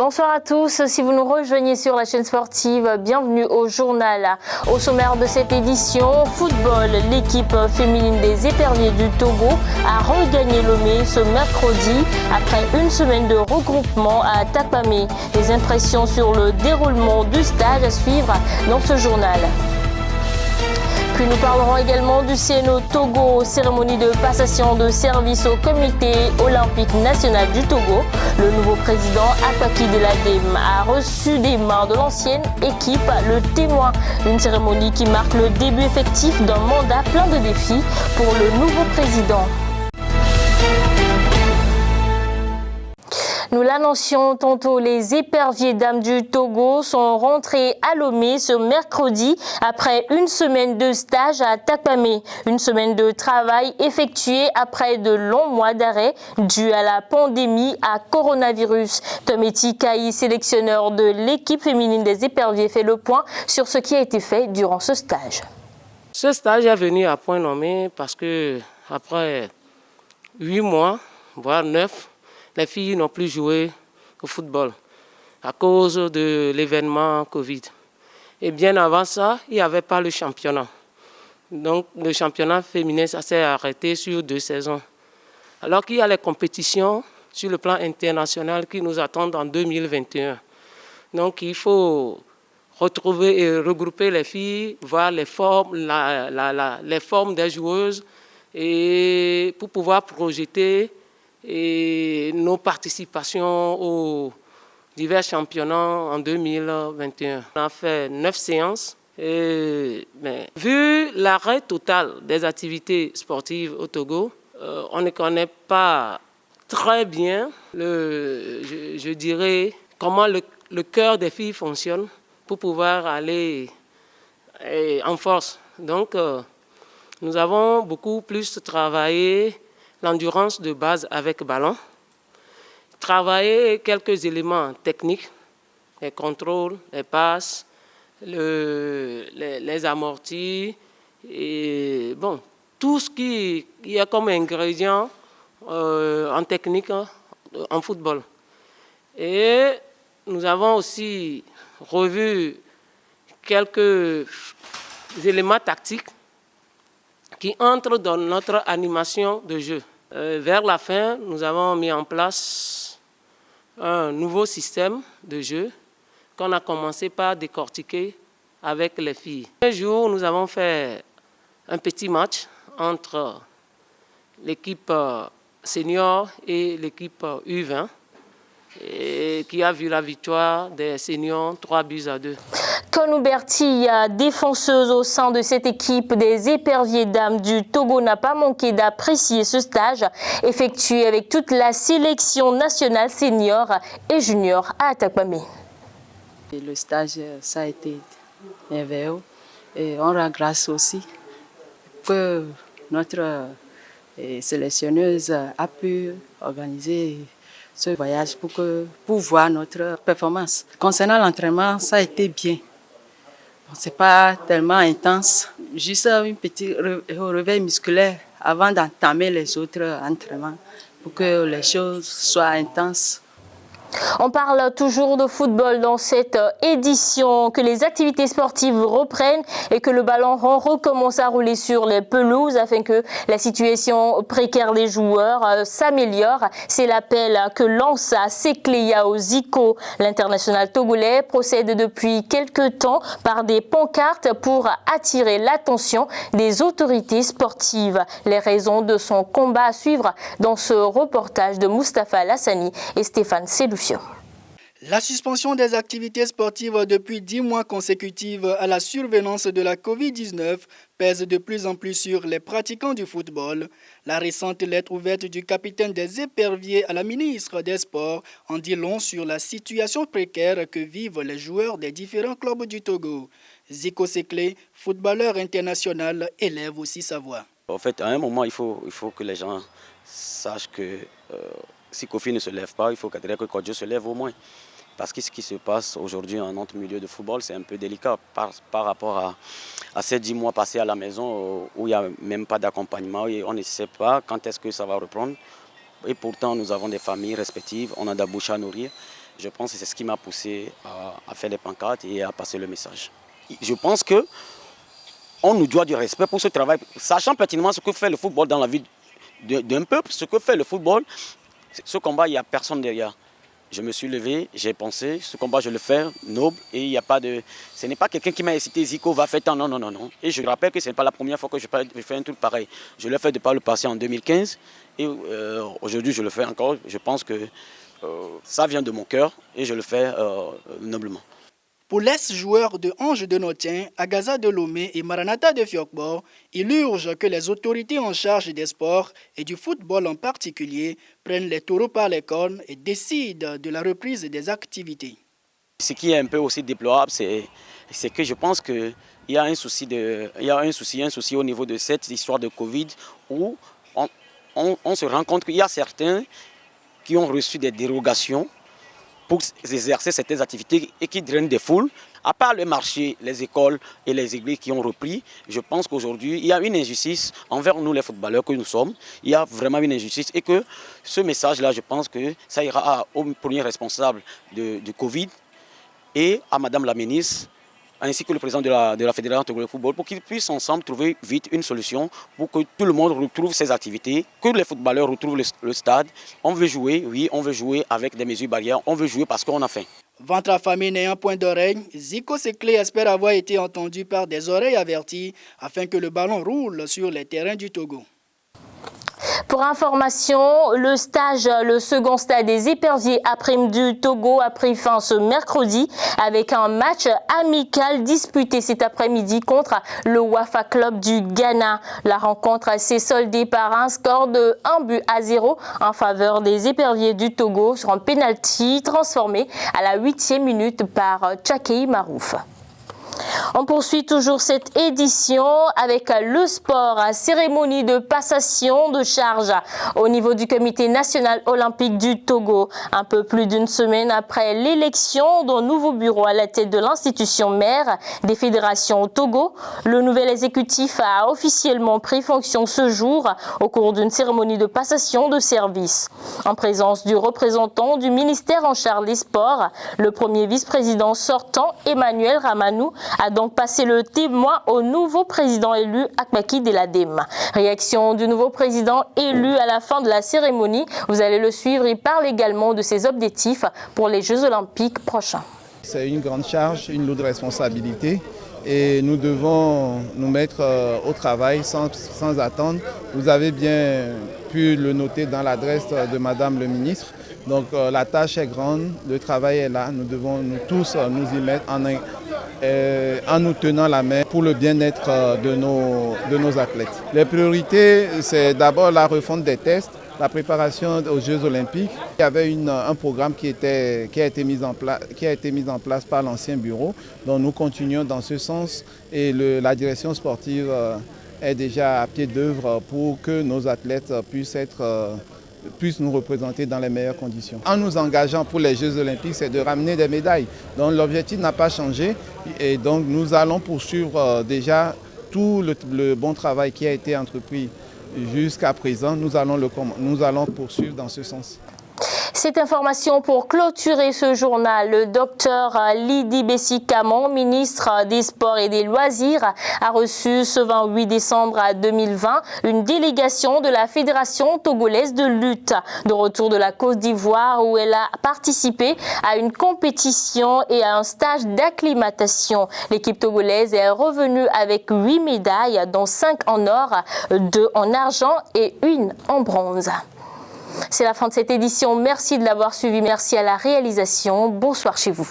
Bonsoir à tous, si vous nous rejoignez sur la chaîne sportive, bienvenue au journal. Au sommaire de cette édition, football, l'équipe féminine des Éperviers du Togo a regagné Lomé ce mercredi après une semaine de regroupement à Tapamé. Les impressions sur le déroulement du stage à suivre dans ce journal. Puis nous parlerons également du CNO Togo, cérémonie de passation de service au comité olympique national du Togo. Le nouveau président Akpaki Deladem a reçu des mains de l'ancienne équipe le témoin d'une cérémonie qui marque le début effectif d'un mandat plein de défis pour le nouveau président. Nous l'annoncions tantôt, les Éperviers dames du Togo sont rentrés à Lomé ce mercredi après une semaine de stage à Tapamé. Une semaine de travail effectuée après de longs mois d'arrêt dû à la pandémie à coronavirus. Tometi Kaï, sélectionneur de l'équipe féminine des Éperviers, fait le point sur ce qui a été fait durant ce stage. Ce stage est venu à point nommé parce que après 8 mois, voire 9, les filles n'ont plus joué au football à cause de l'événement Covid. Et bien avant ça, il n'y avait pas le championnat. Donc le championnat féminin, ça s'est arrêté sur 2 saisons. Alors qu'il y a les compétitions sur le plan international qui nous attendent en 2021. Donc il faut retrouver et regrouper les filles, voir les formes, les formes des joueuses et pour pouvoir projeter et nos participations aux divers championnats en 2021. On a fait 9 séances. Mais vu l'arrêt total des activités sportives au Togo, on ne connaît pas très bien, je dirais, comment le cœur des filles fonctionne pour pouvoir aller en force. Donc, nous avons beaucoup plus travaillé l'endurance de base avec ballon, travailler quelques éléments techniques, les contrôles, les passes, les amortis, et bon, tout ce qui y a comme ingrédient en technique en football. Et nous avons aussi revu quelques éléments tactiques qui entrent dans notre animation de jeu. Vers la fin, nous avons mis en place un nouveau système de jeu qu'on a commencé par décortiquer avec les filles. Un jour, nous avons fait un petit match entre l'équipe senior et l'équipe U20 et qui a vu la victoire des seniors 3-2. Konou Berti, défenseuse au sein de cette équipe des Éperviers dames du Togo, n'a pas manqué d'apprécier ce stage effectué avec toute la sélection nationale senior et junior à Tapamé. Le stage, ça a été merveilleux et on rend grâce aussi que notre sélectionneuse a pu organiser ce voyage pour voir notre performance. Concernant l'entraînement, ça a été bien. Ce n'est pas tellement intense, juste un petit réveil musculaire avant d'entamer les autres entraînements pour que les choses soient intenses. On parle toujours de football dans cette édition, que les activités sportives reprennent et que le ballon rond recommence à rouler sur les pelouses afin que la situation précaire des joueurs s'améliore. C'est l'appel que lance Sekleya Zico. L'international togolais procède depuis quelques temps par des pancartes pour attirer l'attention des autorités sportives. Les raisons de son combat à suivre dans ce reportage de Mustapha Lassani et Stéphane Seloufi. La suspension des activités sportives depuis 10 mois consécutifs à la survenance de la Covid-19 pèse de plus en plus sur les pratiquants du football. La récente lettre ouverte du capitaine des Éperviers à la ministre des Sports en dit long sur la situation précaire que vivent les joueurs des différents clubs du Togo. Zico Sekle, footballeur international, élève aussi sa voix. En fait, à un moment, il faut que les gens sachent que si Kofi ne se lève pas, il faut que Kodjo se lève au moins. Parce que ce qui se passe aujourd'hui en notre milieu de football, c'est un peu délicat par rapport à ces 10 mois passés à la maison où il n'y a même pas d'accompagnement et on ne sait pas quand est-ce que ça va reprendre. Et pourtant, nous avons des familles respectives, on a des bouches à nourrir. Je pense que c'est ce qui m'a poussé à faire les pancartes et à passer le message. Je pense qu'on nous doit du respect pour ce travail, sachant pertinemment ce que fait le football dans la vie d'un peuple, ce que fait le football. Ce combat, il n'y a personne derrière. Je me suis levé, j'ai pensé, ce combat, je le fais noble et il n'y a pas de... Ce n'est pas quelqu'un qui m'a incité, Zico va faire tant, non, non, non, non. Et je rappelle que ce n'est pas la première fois que je fais un truc pareil. Je l'ai fait de par le passé en 2015 et aujourd'hui je le fais encore. Je pense que ça vient de mon cœur et je le fais noblement. Pour l'ex-joueur de Ange de Notien, Agaza de Lomé et Maranatha de Fiokbo, il urge que les autorités en charge des sports et du football en particulier prennent les taureaux par les cornes et décident de la reprise des activités. Ce qui est un peu aussi déplorable, c'est que je pense qu'il y a un souci au niveau de cette histoire de Covid où on se rend compte qu'il y a certains qui ont reçu des dérogations pour exercer certaines activités et qui drainent des foules. À part le marché, les écoles et les églises qui ont repris, je pense qu'aujourd'hui, il y a une injustice envers nous les footballeurs que nous sommes. Il y a vraiment une injustice et que ce message-là, je pense que ça ira au premier responsable du Covid et à Madame la ministre, ainsi que le président de la Fédération togolaise de football, pour qu'ils puissent ensemble trouver vite une solution pour que tout le monde retrouve ses activités, que les footballeurs retrouvent le stade. On veut jouer, oui, on veut jouer avec des mesures barrières, on veut jouer parce qu'on a faim. Ventre affamé n'ayant point d'oreille, Zico Sekle espère avoir été entendu par des oreilles averties afin que le ballon roule sur les terrains du Togo. Pour information, le second stage des éperviers Après-midi du Togo a pris fin ce mercredi avec un match amical disputé cet après-midi contre le Wafa Club du Ghana. La rencontre s'est soldée par un score de 1-0 en faveur des éperviers du Togo sur un penalty transformé à la 8e minute par Tchakei Marouf. On poursuit toujours cette édition avec le sport, cérémonie de passation de charge au niveau du Comité national olympique du Togo. Un peu plus d'une semaine après l'élection d'un nouveau bureau à la tête de l'institution mère des fédérations au Togo, le nouvel exécutif a officiellement pris fonction ce jour au cours d'une cérémonie de passation de service. En présence du représentant du ministère en charge des sports, le premier vice-président sortant, Emmanuel Ramanou, a donc passé le témoin au nouveau président élu Akmaki Deladem. Réaction du nouveau président élu à la fin de la cérémonie. Vous allez le suivre. Il parle également de ses objectifs pour les Jeux olympiques prochains. C'est une grande charge, une lourde responsabilité et nous devons nous mettre au travail sans attendre. Vous avez bien pu le noter dans l'adresse de Madame le ministre. Donc la tâche est grande, le travail est là. Nous devons nous tous nous y mettre en nous tenant la main pour le bien-être de nos athlètes. Les priorités, c'est d'abord la refonte des tests, la préparation aux Jeux olympiques. Il y avait un programme qui a été mis en place par l'ancien bureau. Donc nous continuons dans ce sens et la direction sportive est déjà à pied d'œuvre pour que nos athlètes puissent nous représenter dans les meilleures conditions. En nous engageant pour les Jeux olympiques, c'est de ramener des médailles. Donc l'objectif n'a pas changé et donc nous allons poursuivre déjà tout le bon travail qui a été entrepris jusqu'à présent. Nous allons poursuivre dans ce sens. Cette information pour clôturer ce journal, le docteur Lydie Bessi-Camon, ministre des Sports et des Loisirs, a reçu ce 28 décembre 2020 une délégation de la Fédération togolaise de lutte. De retour de la Côte d'Ivoire où elle a participé à une compétition et à un stage d'acclimatation. L'équipe togolaise est revenue avec 8 médailles, dont 5 en or, 2 en argent et 1 en bronze. C'est la fin de cette édition. Merci de l'avoir suivi. Merci à la réalisation. Bonsoir chez vous.